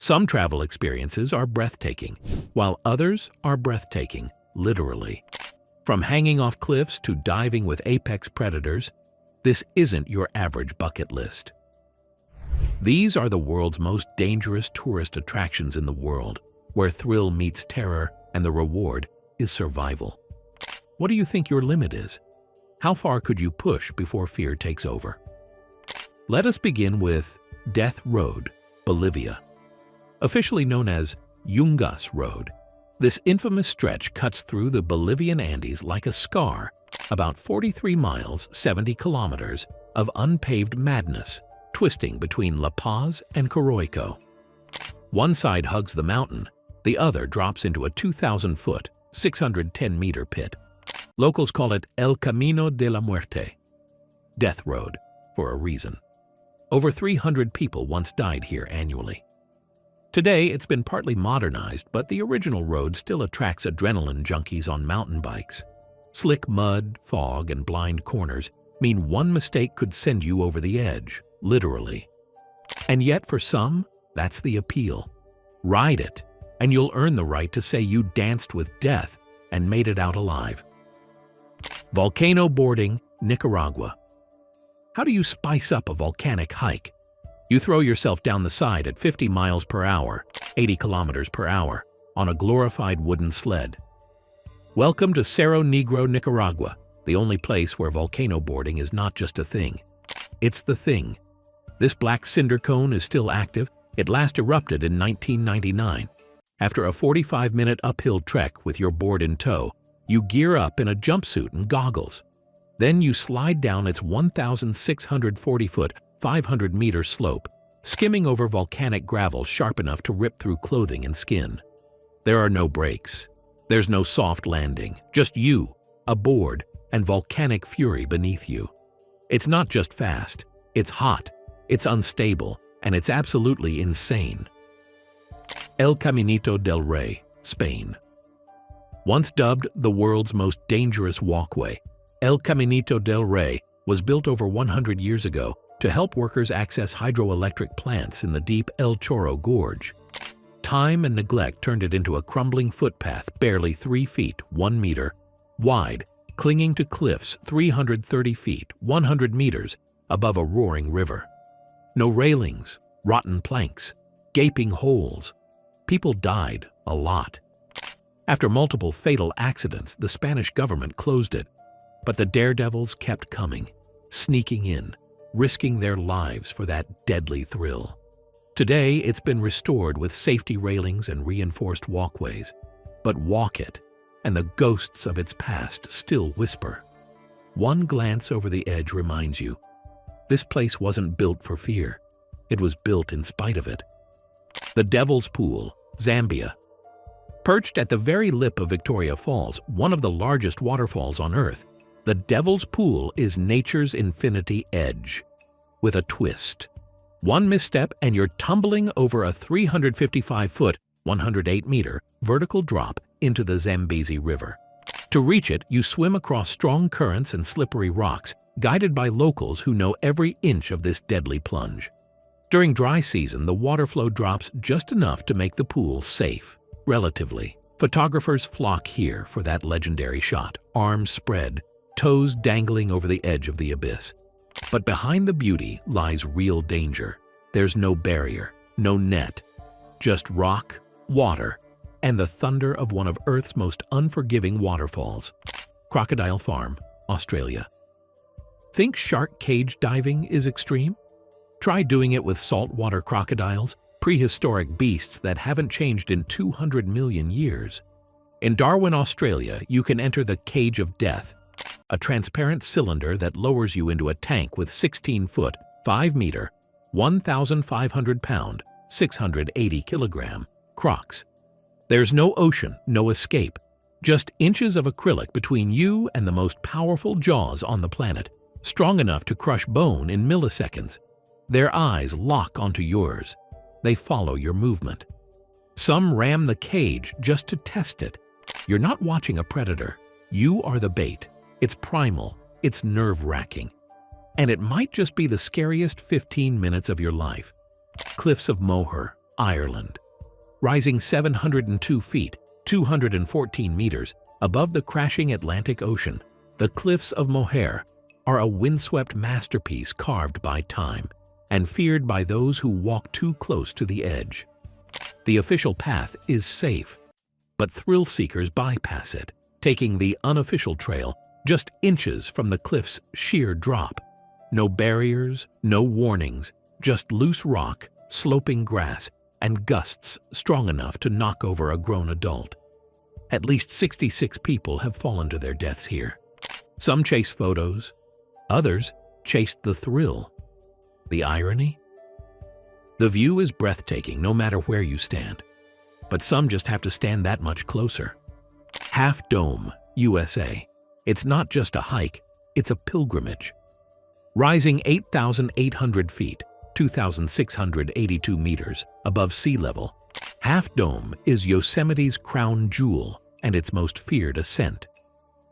Some travel experiences are breathtaking, while others are breathtaking, literally. From hanging off cliffs to diving with apex predators, this isn't your average bucket list. These are the world's most dangerous tourist attractions in the world, where thrill meets terror and the reward is survival. What do you think your limit is? How far could you push before fear takes over? Let us begin with Death Road, Bolivia. Officially known as Yungas Road, this infamous stretch cuts through the Bolivian Andes like a scar, about 43 miles, 70 kilometers of unpaved madness, twisting between La Paz and Coroico. One side hugs the mountain, the other drops into a 2,000-foot, 610-meter pit. Locals call it El Camino de la Muerte, Death Road, for a reason. Over 300 people once died here annually. Today, it's been partly modernized, but the original road still attracts adrenaline junkies on mountain bikes. Slick mud, fog, and blind corners mean one mistake could send you over the edge, literally. And yet, for some, that's the appeal. Ride it, and you'll earn the right to say you danced with death and made it out alive. Volcano boarding, Nicaragua. How do you spice up a volcanic hike? You throw yourself down the side at 50 miles per hour, 80 kilometers per hour, on a glorified wooden sled. Welcome to Cerro Negro, Nicaragua, the only place where volcano boarding is not just a thing. It's the thing. This black cinder cone is still active. It last erupted in 1999. After a 45-minute uphill trek with your board in tow, you gear up in a jumpsuit and goggles. Then you slide down its 1,640-foot, 500-meter slope, skimming over volcanic gravel sharp enough to rip through clothing and skin. There are no brakes. There's no soft landing, just you, a board, and volcanic fury beneath you. It's not just fast, it's hot, it's unstable, and it's absolutely insane. El Caminito del Rey, Spain. Once dubbed the world's most dangerous walkway, El Caminito del Rey was built over 100 years ago to help workers access hydroelectric plants in the deep El Chorro Gorge. Time and neglect turned it into a crumbling footpath barely 3 feet, 1 meter, wide, clinging to cliffs 330 feet, 100 meters above a roaring river. No railings, rotten planks, gaping holes. People died, a lot. After multiple fatal accidents, the Spanish government closed it, but the daredevils kept coming, sneaking in, risking their lives for that deadly thrill. Today, it's been restored with safety railings and reinforced walkways, but walk it, and the ghosts of its past still whisper. One glance over the edge reminds you, this place wasn't built for fear. It was built in spite of it. The Devil's Pool, Zambia. Perched at the very lip of Victoria Falls, one of the largest waterfalls on Earth, the Devil's Pool is nature's infinity edge, with a twist. One misstep and you're tumbling over a 355-foot, 108-meter vertical drop into the Zambezi River. To reach it, you swim across strong currents and slippery rocks, guided by locals who know every inch of this deadly plunge. During dry season, the water flow drops just enough to make the pool safe, relatively. Photographers flock here for that legendary shot, arms spread, toes dangling over the edge of the abyss. But behind the beauty lies real danger. There's no barrier, no net, just rock, water, and the thunder of one of Earth's most unforgiving waterfalls. Crocodile Farm, Australia. Think shark cage diving is extreme? Try doing it with saltwater crocodiles, prehistoric beasts that haven't changed in 200 million years. In Darwin, Australia, you can enter the Cage of Death, a transparent cylinder that lowers you into a tank with 16-foot, 5-meter, 1,500-pound, 680-kilogram crocs. There's no ocean, no escape, just inches of acrylic between you and the most powerful jaws on the planet, strong enough to crush bone in milliseconds. Their eyes lock onto yours. They follow your movement. Some ram the cage just to test it. You're not watching a predator. You are the bait. It's primal, it's nerve-wracking. And it might just be the scariest 15 minutes of your life. Cliffs of Moher, Ireland. Rising 702 feet, 214 meters, above the crashing Atlantic Ocean, the cliffs of Moher are a windswept masterpiece carved by time and feared by those who walk too close to the edge. The official path is safe, but thrill seekers bypass it, taking the unofficial trail just inches from the cliff's sheer drop. No barriers, no warnings, just loose rock, sloping grass, and gusts strong enough to knock over a grown adult. At least 66 people have fallen to their deaths here. Some chase photos, others chased the thrill. The irony? The view is breathtaking no matter where you stand, but some just have to stand that much closer. Half Dome, USA. It's not just a hike, it's a pilgrimage. Rising 8,800 feet, 2,682 meters above sea level, Half Dome is Yosemite's crown jewel and its most feared ascent.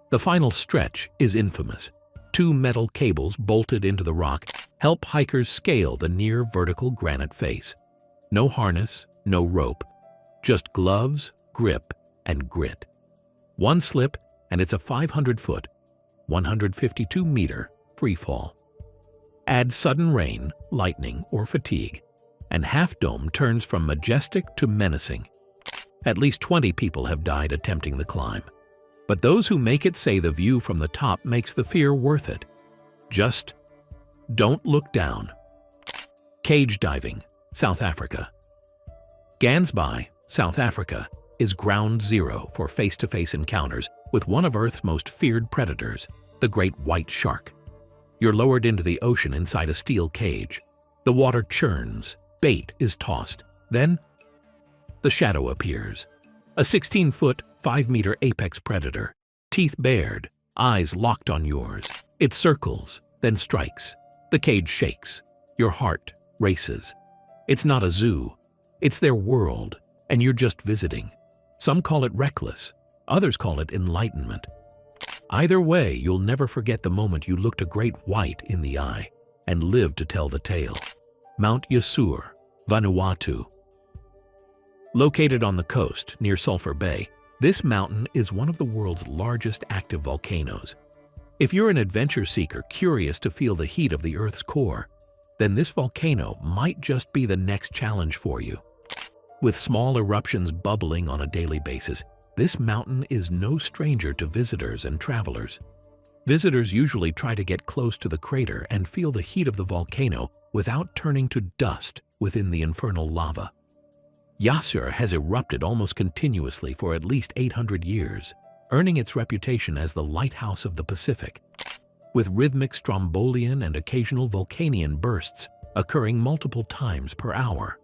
The final stretch is infamous. 2 metal cables bolted into the rock help hikers scale the near vertical granite face. No harness, no rope, just gloves, grip, and grit. One slip and it's a 500-foot, 152-meter free fall. Add sudden rain, lightning, or fatigue, and Half Dome turns from majestic to menacing. At least 20 people have died attempting the climb. But those who make it say the view from the top makes the fear worth it. Just don't look down. Cage diving, South Africa. Gansby, South Africa, is ground zero for face-to-face encounters with one of Earth's most feared predators, the great white shark. You're lowered into the ocean inside a steel cage. The water churns, bait is tossed. Then, the shadow appears. A 16-foot, 5-meter apex predator, teeth bared, eyes locked on yours. It circles, then strikes. The cage shakes. Your heart races. It's not a zoo. It's their world, and you're just visiting. Some call it reckless. Others call it enlightenment. Either way, you'll never forget the moment you looked a great white in the eye and lived to tell the tale. Mount Yasur, Vanuatu. Located on the coast near Sulphur Bay, this mountain is one of the world's largest active volcanoes. If you're an adventure seeker curious to feel the heat of the Earth's core, then this volcano might just be the next challenge for you. With small eruptions bubbling on a daily basis, this mountain is no stranger to visitors and travelers. Visitors usually try to get close to the crater and feel the heat of the volcano without turning to dust within the infernal lava. Yasur has erupted almost continuously for at least 800 years, earning its reputation as the lighthouse of the Pacific, with rhythmic strombolian and occasional volcanian bursts occurring multiple times per hour.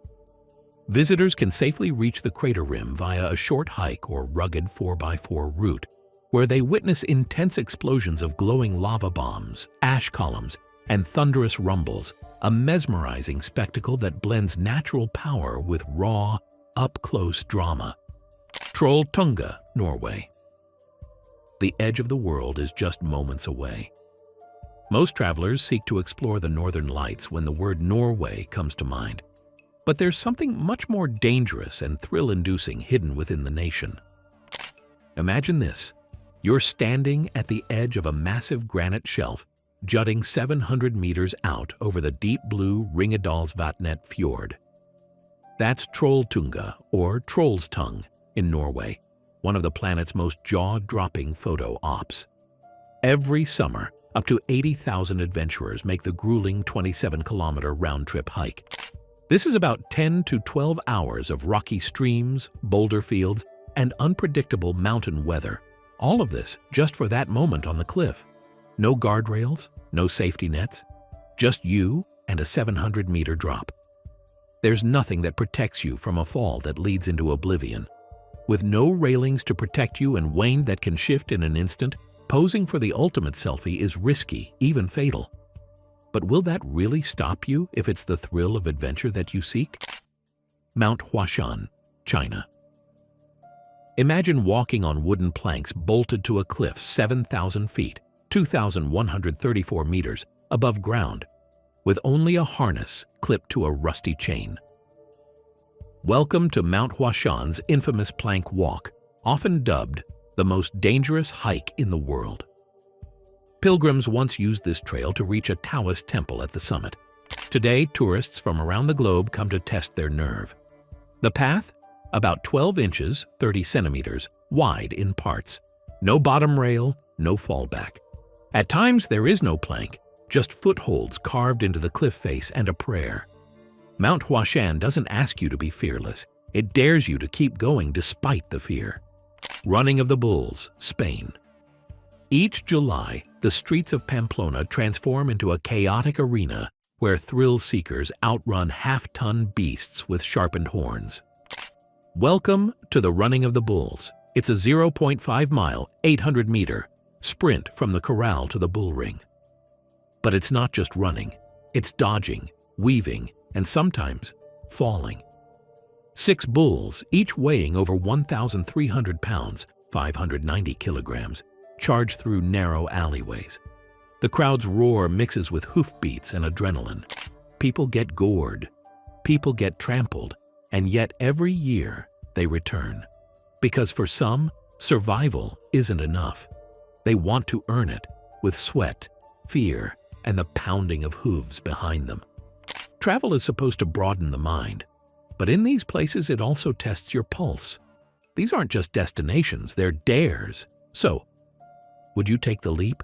Visitors can safely reach the crater rim via a short hike or rugged 4x4 route, where they witness intense explosions of glowing lava bombs, ash columns, and thunderous rumbles, a mesmerizing spectacle that blends natural power with raw, up-close drama. Trolltunga, Norway. The edge of the world is just moments away. Most travelers seek to explore the northern lights when the word Norway comes to mind. But there's something much more dangerous and thrill-inducing hidden within the nation. Imagine this. You're standing at the edge of a massive granite shelf jutting 700 meters out over the deep blue Ringadalsvatnet fjord. That's Trolltunga, or Troll's Tongue, in Norway, one of the planet's most jaw-dropping photo ops. Every summer, up to 80,000 adventurers make the grueling 27-kilometer round-trip hike. This is about 10 to 12 hours of rocky streams, boulder fields, and unpredictable mountain weather. All of this just for that moment on the cliff. No guardrails, no safety nets, just you and a 700-meter drop. There's nothing that protects you from a fall that leads into oblivion. With no railings to protect you and wind that can shift in an instant, posing for the ultimate selfie is risky, even fatal. But will that really stop you if it's the thrill of adventure that you seek? Mount Huashan, China. Imagine walking on wooden planks bolted to a cliff 7,000 feet, 2,134 meters above ground, with only a harness clipped to a rusty chain. Welcome to Mount Huashan's infamous plank walk, often dubbed the most dangerous hike in the world. Pilgrims once used this trail to reach a Taoist temple at the summit. Today, tourists from around the globe come to test their nerve. The path? About 12 inches, 30 centimeters, wide in parts. No bottom rail, no fallback. At times, there is no plank, just footholds carved into the cliff face and a prayer. Mount Huashan doesn't ask you to be fearless. It dares you to keep going despite the fear. Running of the Bulls, Spain. Each July, the streets of Pamplona transform into a chaotic arena where thrill-seekers outrun half-ton beasts with sharpened horns. Welcome to the Running of the Bulls. It's a 0.5-mile, 800-meter sprint from the corral to the bull ring. But it's not just running. It's dodging, weaving, and sometimes falling. 6 bulls, each weighing over 1,300 pounds, 590 kilograms, charge through narrow alleyways. The crowd's roar mixes with hoofbeats and adrenaline. People get gored, people get trampled, and yet every year they return. Because for some, survival isn't enough. They want to earn it with sweat, fear, and the pounding of hooves behind them. Travel is supposed to broaden the mind, but in these places it also tests your pulse. These aren't just destinations, they're dares. So, would you take the leap?